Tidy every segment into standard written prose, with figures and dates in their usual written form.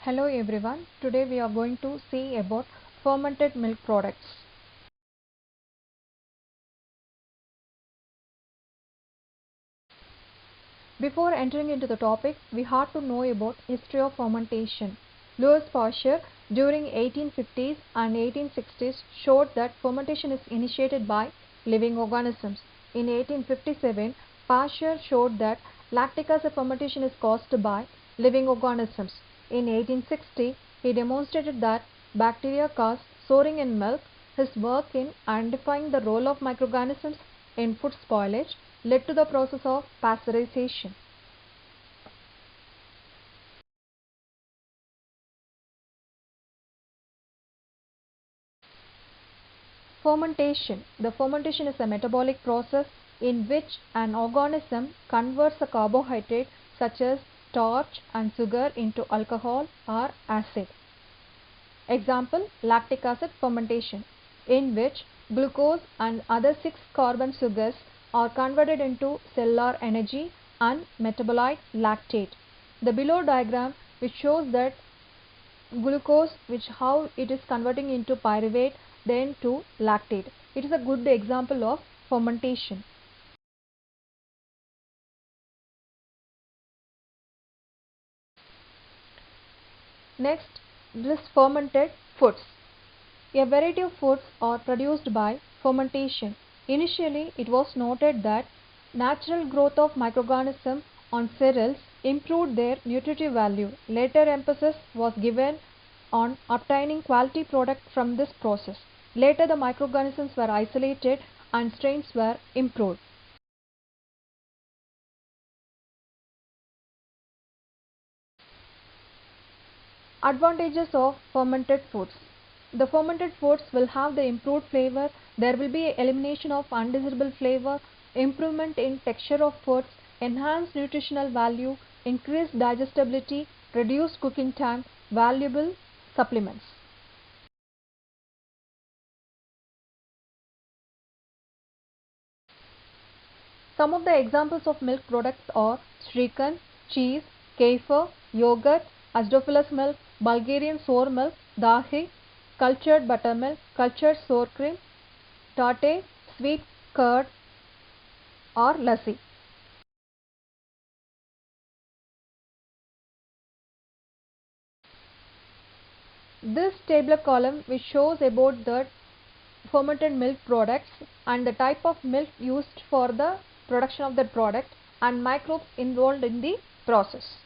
Hello everyone, today we are going to see about fermented milk products. Before entering into the topic, we have to know about history of fermentation. Louis Pasteur during 1850s and 1860s showed that fermentation is initiated by living organisms. In 1857, Pasteur showed that lactic acid fermentation is caused by living organisms. In 1860, he demonstrated that bacteria cause souring in milk. His work in identifying the role of microorganisms in food spoilage led to the process of pasteurization. Fermentation. The fermentation is a metabolic process in which an organism converts a carbohydrate such as starch and sugar into alcohol or acid. Example, lactic acid fermentation, in which glucose and other 6-carbon sugars are converted into cellular energy and metabolite lactate. The below diagram which shows that glucose, which how it is converting into pyruvate then to lactate. It is a good example of fermentation. Next, this fermented foods. A variety of foods are produced by fermentation. Initially, it was noted that natural growth of microorganisms on cereals improved their nutritive value. Later emphasis was given on obtaining quality product from this process. Later the microorganisms were isolated and strains were improved. Advantages of fermented foods. The fermented foods will have the improved flavor. There will be elimination of undesirable flavor, improvement in texture of foods, enhanced nutritional value, increased digestibility, reduced cooking time, valuable supplements. Some of the examples of milk products are Shrikand, cheese, kefir, yogurt, acidophilus milk, Bulgarian sour milk, dahi, cultured buttermilk, cultured sour cream, tate, sweet curd or lassi. This tabular column which shows about the fermented milk products and the type of milk used for the production of that product and microbes involved in the process.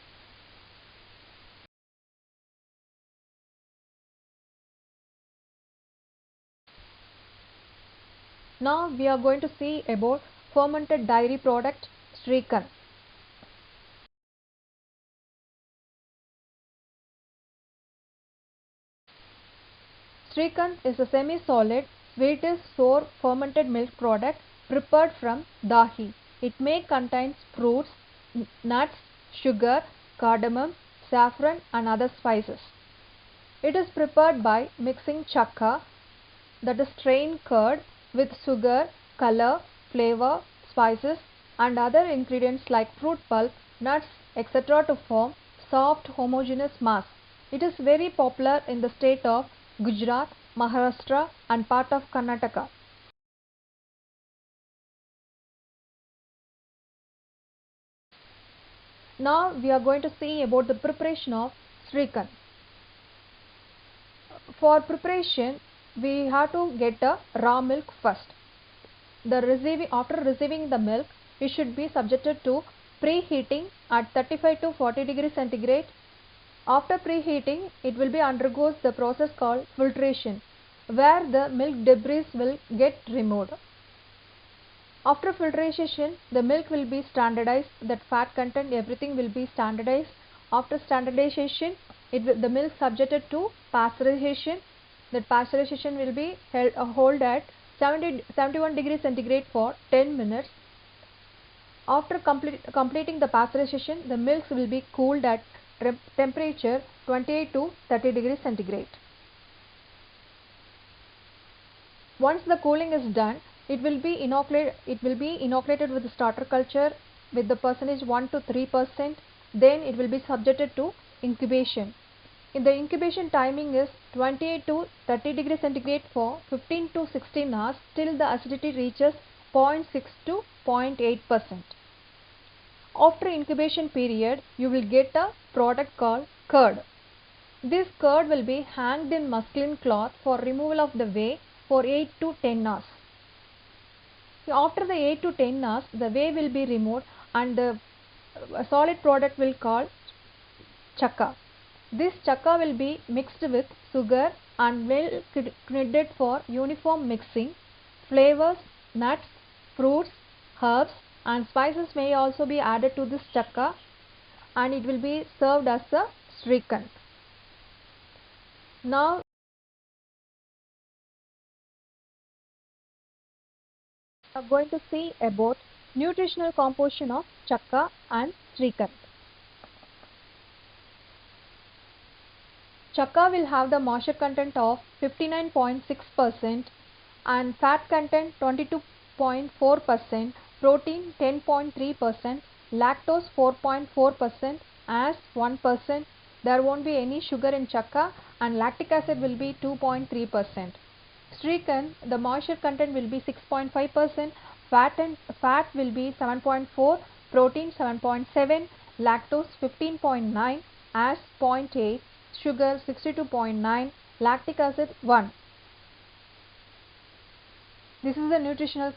Now we are going to see about fermented dairy product Shrikand. Shrikand is a semi-solid, sweetish, sour fermented milk product prepared from dahi. It may contain fruits, nuts, sugar, cardamom, saffron and other spices. It is prepared by mixing chakka, that is strained curd, with sugar, color, flavor, spices and other ingredients like fruit pulp, nuts, etc. to form soft homogeneous mass. It is very popular in the state of Gujarat, Maharashtra and part of Karnataka. Now we are going to see about the preparation of Shrikand. For preparation, we have to get a raw milk first. After receiving the milk, it should be subjected to preheating at 35 to 40 degrees centigrade. After preheating, it will be undergoes the process called filtration, where the milk debris will get removed. After filtration, the milk will be standardized, that fat content, everything will be standardized. After standardization, the milk subjected to pasteurization. That pasteurization will be hold at 71 degrees centigrade for 10 minutes. After completing the pasteurization, the milks will be cooled at temperature 28 to 30 degrees centigrade. Once the cooling is done, it will be inoculated with the starter culture with the percentage 1 to 3%. Then it will be subjected to incubation. The incubation timing is 28 to 30 degrees centigrade for 15 to 16 hours till the acidity reaches 0.6 to 0.8%. After incubation period, you will get a product called curd. This curd will be hanged in muslin cloth for removal of the whey for 8 to 10 hours. After the 8 to 10 hours, the whey will be removed and the solid product will called chakka. This chakka will be mixed with sugar and well kneaded for uniform mixing. Flavors, nuts, fruits, herbs and spices may also be added to this chakka, and it will be served as a Srikhand. Now we are going to see about nutritional composition of chakka and Srikhand. Chakka will have the moisture content of 59.6% and fat content 22.4%, protein 10.3%, lactose 4.4%, as 1%. There won't be any sugar in chakka and lactic acid will be 2.3%. Srikhand, the moisture content will be 6.5%, fat will be 7.4, protein 7.7, lactose 15.9, as 0.8, sugar 62.9, lactic acid 1. This is the nutritional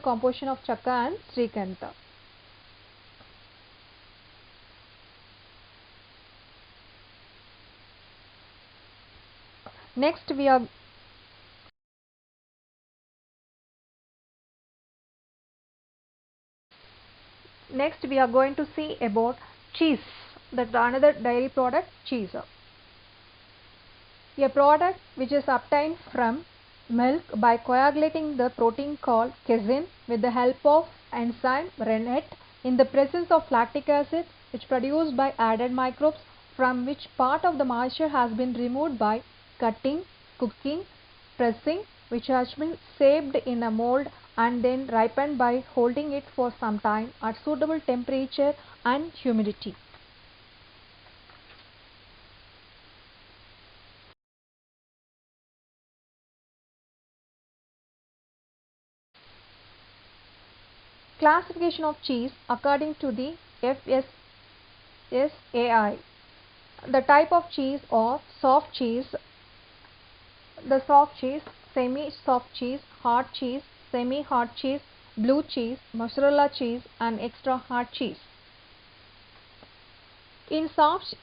composition of chakka and Srikhand. Next we are going to see about cheese. That's another dairy product, cheese. A product which is obtained from milk by coagulating the protein called casein with the help of enzyme rennet in the presence of lactic acid, which produced by added microbes, from which part of the moisture has been removed by cutting, cooking, pressing, which has been shaped in a mold and then ripened by holding it for some time at suitable temperature and humidity. Classification of cheese according to the FSSAI. The type of cheese or soft cheese, the soft cheese, semi-soft cheese, hard cheese, semi-hard cheese, blue cheese, mozzarella cheese and extra hard cheese. In soft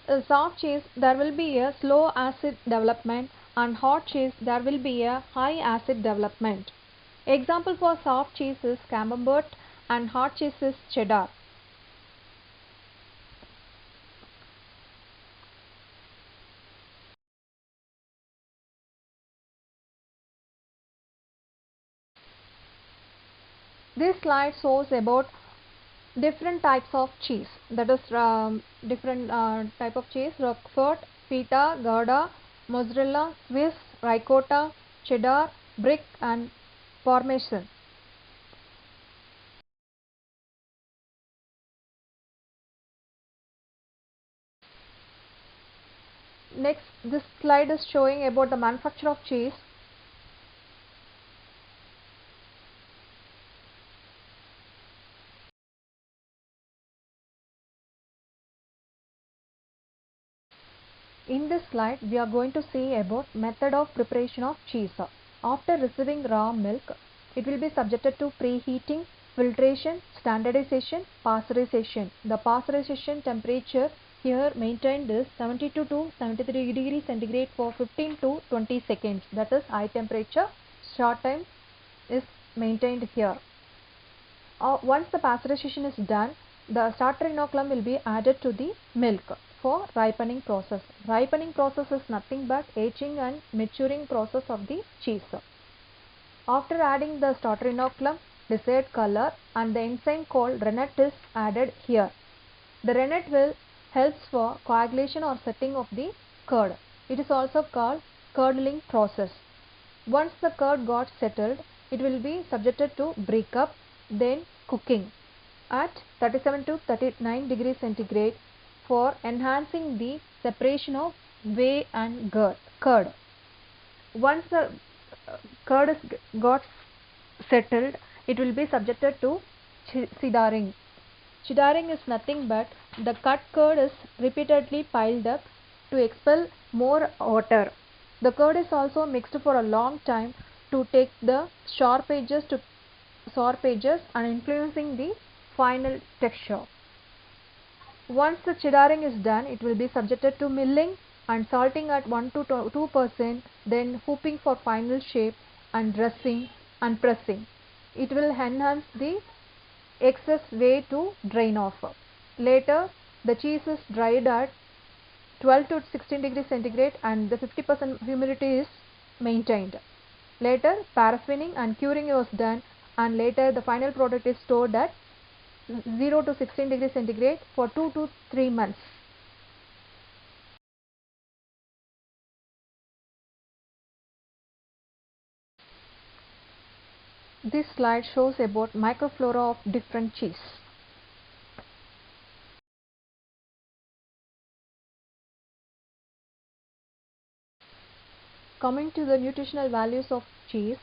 cheese there will be a slow acid development, and hard cheese there will be a high acid development. Example for soft cheese is Camembert and hard cheese is cheddar. This slide shows about different types of cheese, that is different type of cheese: Roquefort, Feta, Gouda, mozzarella, Swiss, ricotta, cheddar, brick and parmesan. Next, this slide is showing about the manufacture of cheese. In this slide, we are going to see about method of preparation of cheese. After receiving raw milk, it will be subjected to preheating, filtration, standardization, pasteurization. The pasteurization temperature here maintained is 72 to 73 degrees centigrade for 15 to 20 seconds. That is high temperature. Short time is maintained here. Once the pasteurization is done, the starter inoculum will be added to the milk for ripening process. Ripening process is nothing but aging and maturing process of the cheese. After adding the starter inoculum, desired color and the enzyme called rennet is added here. The rennet will helps for coagulation or setting of the curd. It is also called curdling process. Once the curd got settled, it will be subjected to break up, then cooking at 37 to 39 degrees centigrade for enhancing the separation of whey and curd. Once the curd is got settled, it will be subjected to sidaring. Sidaring is nothing but the cut curd is repeatedly piled up to expel more water. The curd is also mixed for a long time to take the sharp edges and influencing the final texture. Once the chiddaring is done, it will be subjected to milling and salting at 1 to 2%, then hooping for final shape and dressing and pressing. It will enhance the excess whey to drain off. Later, the cheese is dried at 12 to 16 degrees centigrade and the 50% humidity is maintained. Later, paraffining and curing was done, and later the final product is stored at 0 to 16 degrees centigrade for 2 to 3 months. This slide shows about microflora of different cheese. Coming to the nutritional values of cheese,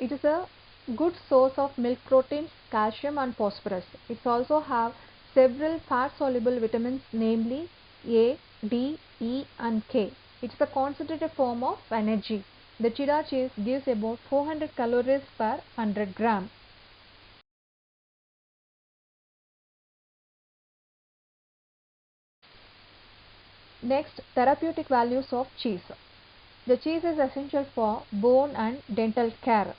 it is a good source of milk proteins, calcium and phosphorus. It also have several fat soluble vitamins, namely A, D, E and K. It is a concentrated form of energy. The cheddar cheese gives about 400 calories per 100 gram. Next, therapeutic values of cheese. The cheese is essential for bone and dental care.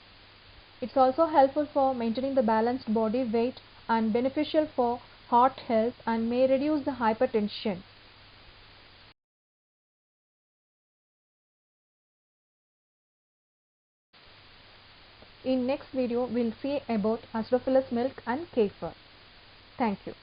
It's also helpful for maintaining the balanced body weight and beneficial for heart health and may reduce the hypertension. In next video, we'll see about acidophilus milk and kefir. Thank you.